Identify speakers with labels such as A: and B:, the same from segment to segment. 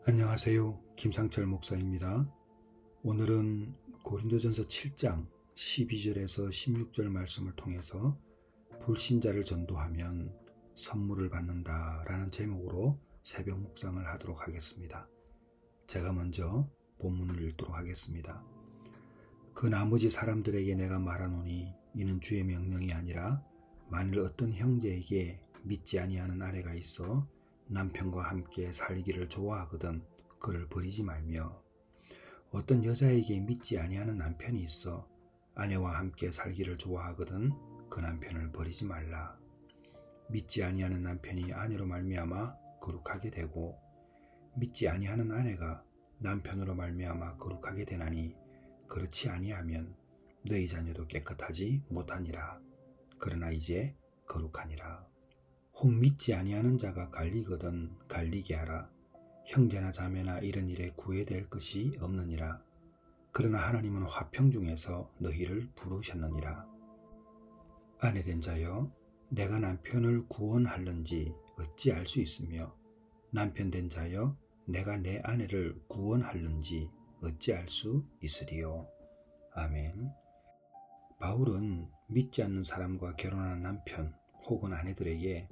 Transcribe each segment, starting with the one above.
A: 안녕하세요. 김상철 목사입니다. 오늘은 고린도전서 7장 12절에서 16절 말씀을 통해서 불신자를 전도하면 선물을 받는다 라는 제목으로 새벽 묵상을 하도록 하겠습니다. 제가 먼저 본문을 읽도록 하겠습니다. 그 나머지 사람들에게 내가 말하노니 이는 주의 명령이 아니라 만일 어떤 형제에게 믿지 아니하는 아내가 있어 남편과 함께 살기를 좋아하거든 그를 버리지 말며 어떤 여자에게 믿지 아니하는 남편이 있어 아내와 함께 살기를 좋아하거든 그 남편을 버리지 말라. 믿지 아니하는 남편이 아내로 말미암아 거룩하게 되고 믿지 아니하는 아내가 남편으로 말미암아 거룩하게 되나니 그렇지 아니하면 너희 자녀도 깨끗하지 못하니라. 그러나 이제 거룩하니라. 혹 믿지 아니하는 자가 갈리거든 갈리게 하라. 형제나 자매나 이런 일에 구애될 것이 없느니라. 그러나 하나님은 화평 중에서 너희를 부르셨느니라. 아내된 자여 내가 남편을 구원할는지 어찌 알 수 있으며 남편된 자여 내가 내 아내를 구원할는지 어찌 알 수 있으리요. 아멘. 바울은 믿지 않는 사람과 결혼하는 남편 혹은 아내들에게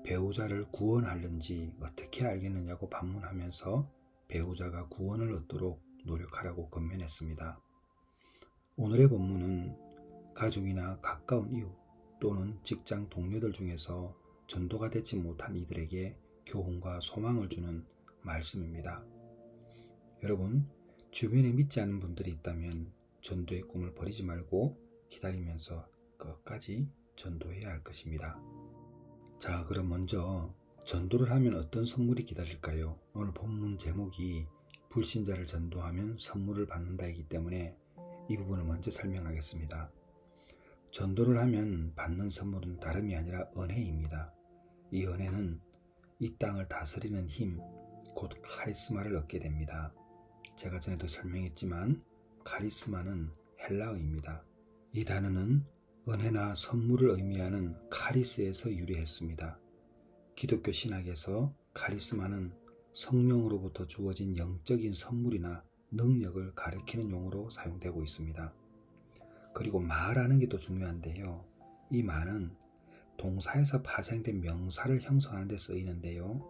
A: 배우자를 구원하는지 어떻게 알겠느냐고 반문하면서 배우자가 구원을 얻도록 노력하라고 권면했습니다. 오늘의 본문은 가족이나 가까운 이웃 또는 직장 동료들 중에서 전도가 되지 못한 이들에게 교훈과 소망을 주는 말씀입니다. 여러분, 주변에 믿지 않는 분들이 있다면 전도의 꿈을 버리지 말고 기다리면서 끝까지 전도해야 할 것입니다. 자, 그럼 먼저 전도를 하면 어떤 선물이 기다릴까요? 오늘 본문 제목이 불신자를 전도하면 선물을 받는다이기 때문에 이 부분을 먼저 설명하겠습니다. 전도를 하면 받는 선물은 다름이 아니라 은혜입니다. 이 은혜는 이 땅을 다스리는 힘, 곧 카리스마를 얻게 됩니다. 제가 전에도 설명했지만 카리스마는 헬라어입니다. 이 단어는 은혜나 선물을 의미하는 카리스에서 유래했습니다. 기독교 신학에서 카리스마는 성령으로부터 주어진 영적인 선물이나 능력을 가리키는 용어로 사용되고 있습니다. 그리고 말하는 게 또 중요한데요. 이 말은 동사에서 파생된 명사를 형성하는 데 쓰이는데요.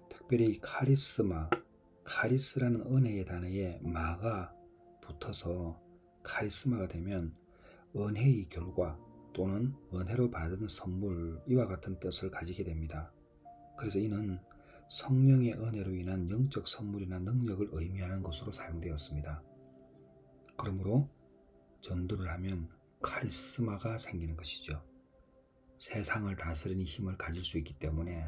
A: 특별히 카리스마, 카리스라는 은혜의 단어에 마가 붙어서 카리스마가 되면 은혜의 결과 또는 은혜로 받은 선물 이와 같은 뜻을 가지게 됩니다. 그래서 이는 성령의 은혜로 인한 영적 선물이나 능력을 의미하는 것으로 사용되었습니다. 그러므로 전도를 하면 카리스마가 생기는 것이죠. 세상을 다스리는 힘을 가질 수 있기 때문에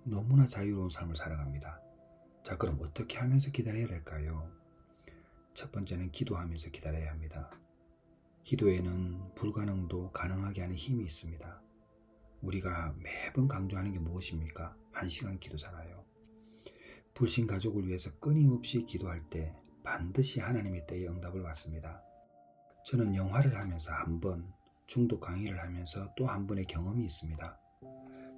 A: 너무나 자유로운 삶을 살아갑니다. 자, 그럼 어떻게 하면서 기다려야 될까요? 첫 번째는 기도하면서 기다려야 합니다. 기도에는 불가능도 가능하게 하는 힘이 있습니다. 우리가 매번 강조하는 게 무엇입니까? 1시간 기도잖아요. 불신 가족을 위해서 끊임없이 기도할 때 반드시 하나님의 때에 응답을 받습니다. 저는 영화를 하면서 한 번, 중독 강의를 하면서 또 한 번의 경험이 있습니다.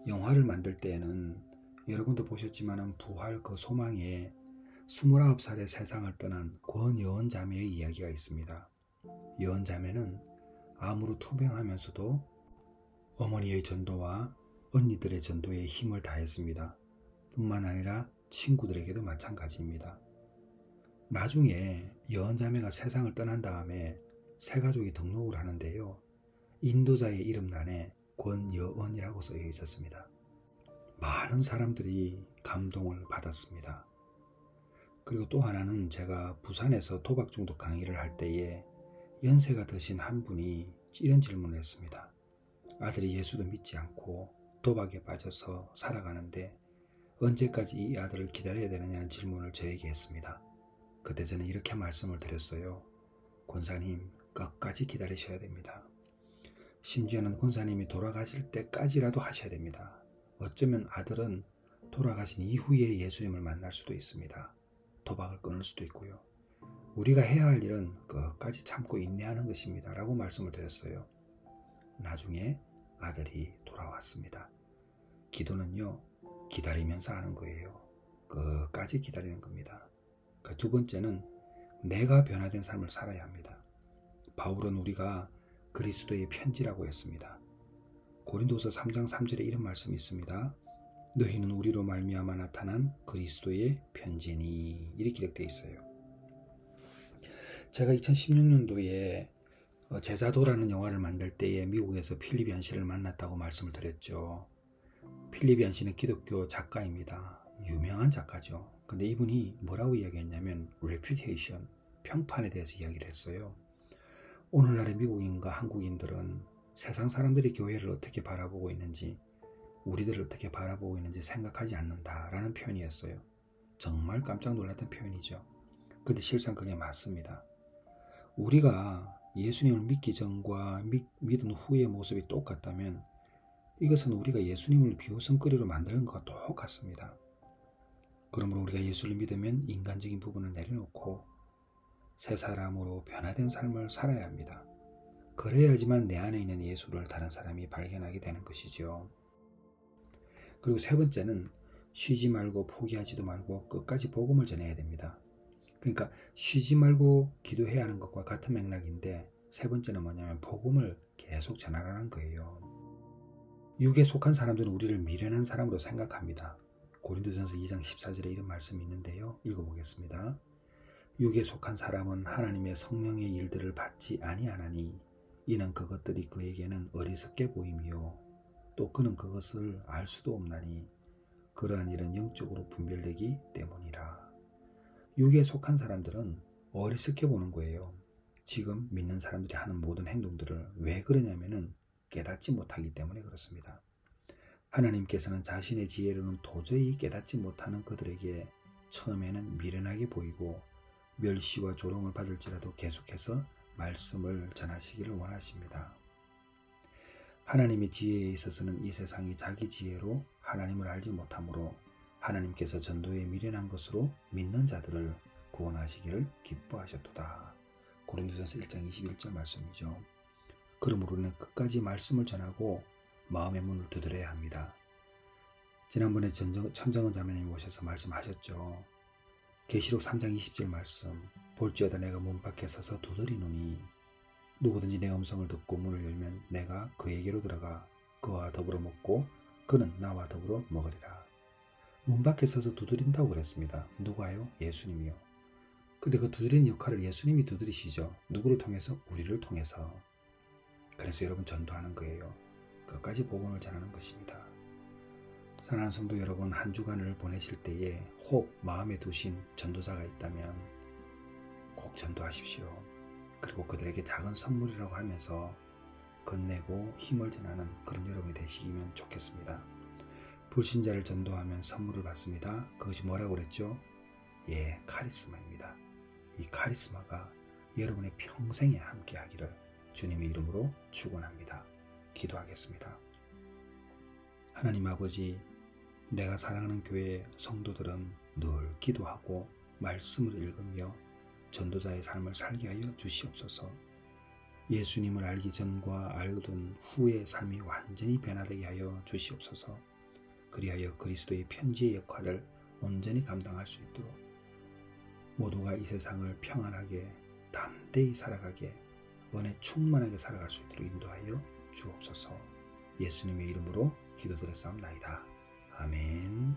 A: 영화를 만들 때에는 여러분도 보셨지만 부활 그 소망에 29살의 세상을 떠난 권여원 자매의 이야기가 있습니다. 여원 자매는 암으로 투병하면서도 어머니의 전도와 언니들의 전도에 힘을 다했습니다. 뿐만 아니라 친구들에게도 마찬가지입니다. 나중에 여원 자매가 세상을 떠난 다음에 새 가족이 등록을 하는데요. 인도자의 이름란에 권여원이라고 쓰여 있었습니다. 많은 사람들이 감동을 받았습니다. 그리고 또 하나는 제가 부산에서 도박 중독 강의를 할 때에 연세가 드신 한 분이 이런 질문을 했습니다. 아들이 예수도 믿지 않고 도박에 빠져서 살아가는데 언제까지 이 아들을 기다려야 되느냐는 질문을 저에게 했습니다. 그때 저는 이렇게 말씀을 드렸어요. 권사님, 끝까지 기다리셔야 됩니다. 심지어는 권사님이 돌아가실 때까지라도 하셔야 됩니다. 어쩌면 아들은 돌아가신 이후에 예수님을 만날 수도 있습니다. 도박을 끊을 수도 있고요. 우리가 해야 할 일은 끝까지 참고 인내하는 것입니다. 라고 말씀을 드렸어요. 나중에 아들이 돌아왔습니다. 기도는요, 기다리면서 하는 거예요. 끝까지 기다리는 겁니다. 그러니까 두 번째는 내가 변화된 삶을 살아야 합니다. 바울은 우리가 그리스도의 편지라고 했습니다. 고린도서 3장 3절에 이런 말씀이 있습니다. 너희는 우리로 말미암아 나타난 그리스도의 편지니, 이렇게 기록되어 있어요. 제가 2016년도에 제자도라는 영화를 만들 때에 미국에서 필립 얀 씨를 만났다고 말씀을 드렸죠. 필립 얀 씨는 기독교 작가입니다. 유명한 작가죠. 근데 이분이 뭐라고 이야기했냐면 reputation, 평판에 대해서 이야기를 했어요. 오늘날의 미국인과 한국인들은 세상 사람들이 교회를 어떻게 바라보고 있는지, 우리들을 어떻게 바라보고 있는지 생각하지 않는다라는 표현이었어요. 정말 깜짝 놀랐던 표현이죠. 근데 실상 그게 맞습니다. 우리가 예수님을 믿기 전과 믿은 후의 모습이 똑같다면 이것은 우리가 예수님을 비웃음거리로 만드는 것과 똑같습니다. 그러므로 우리가 예수를 믿으면 인간적인 부분을 내려놓고 새 사람으로 변화된 삶을 살아야 합니다. 그래야지만 내 안에 있는 예수를 다른 사람이 발견하게 되는 것이죠. 그리고 세 번째는 쉬지 말고 포기하지도 말고 끝까지 복음을 전해야 됩니다. 그러니까 쉬지 말고 기도해야 하는 것과 같은 맥락인데, 세 번째는 뭐냐면 복음을 계속 전하라는 거예요. 육에 속한 사람들은 우리를 미련한 사람으로 생각합니다. 고린도전서 2장 14절에 이런 말씀이 있는데요. 읽어보겠습니다. 육에 속한 사람은 하나님의 성령의 일들을 받지 아니하나니 이는 그것들이 그에게는 어리석게 보이며 또 그는 그것을 알 수도 없나니 그러한 일은 영적으로 분별되기 때문이라. 육에 속한 사람들은 어리석게 보는 거예요. 지금 믿는 사람들이 하는 모든 행동들을. 왜 그러냐면은 깨닫지 못하기 때문에 그렇습니다. 하나님께서는 자신의 지혜로는 도저히 깨닫지 못하는 그들에게 처음에는 미련하게 보이고 멸시와 조롱을 받을지라도 계속해서 말씀을 전하시기를 원하십니다. 하나님의 지혜에 있어서는 이 세상이 자기 지혜로 하나님을 알지 못하므로 하나님께서 전도에 미련한 것으로 믿는 자들을 구원하시기를 기뻐하셨도다. 고린도전서 1장 21절 말씀이죠. 그러므로 우리는 끝까지 말씀을 전하고 마음의 문을 두드려야 합니다. 지난번에 천정은 자매님이 오셔서 말씀하셨죠. 계시록 3장 20절 말씀, 볼지어다 내가 문 밖에 서서 두드리노니 누구든지 내 음성을 듣고 문을 열면 내가 그에게로 들어가 그와 더불어 먹고 그는 나와 더불어 먹으리라. 문 밖에 서서 두드린다고 그랬습니다. 누가요? 예수님이요. 근데 그 두드리는 역할을 예수님이 두드리시죠. 누구를 통해서? 우리를 통해서. 그래서 여러분 전도하는 거예요. 끝까지 복음을 전하는 것입니다. 사랑하는 성도 여러분, 한 주간을 보내실 때에 혹 마음에 두신 전도자가 있다면 꼭 전도하십시오. 그리고 그들에게 작은 선물이라고 하면서 건네고 힘을 전하는 그런 여러분이 되시면 좋겠습니다. 불신자를 전도하면 선물을 받습니다. 그것이 뭐라고 그랬죠? 예, 카리스마입니다. 이 카리스마가 여러분의 평생에 함께하기를 주님의 이름으로 축원합니다. 기도하겠습니다. 하나님 아버지, 내가 사랑하는 교회 성도들은 늘 기도하고 말씀을 읽으며 전도자의 삶을 살게 하여 주시옵소서. 예수님을 알기 전과 알던 후의 삶이 완전히 변화되게 하여 주시옵소서. 그리하여 그리스도의 편지의 역할을 온전히 감당할 수 있도록 모두가 이 세상을 평안하게 담대히 살아가게 은혜 충만하게 살아갈 수 있도록 인도하여 주옵소서. 예수님의 이름으로 기도드렸사옵나이다. 아멘.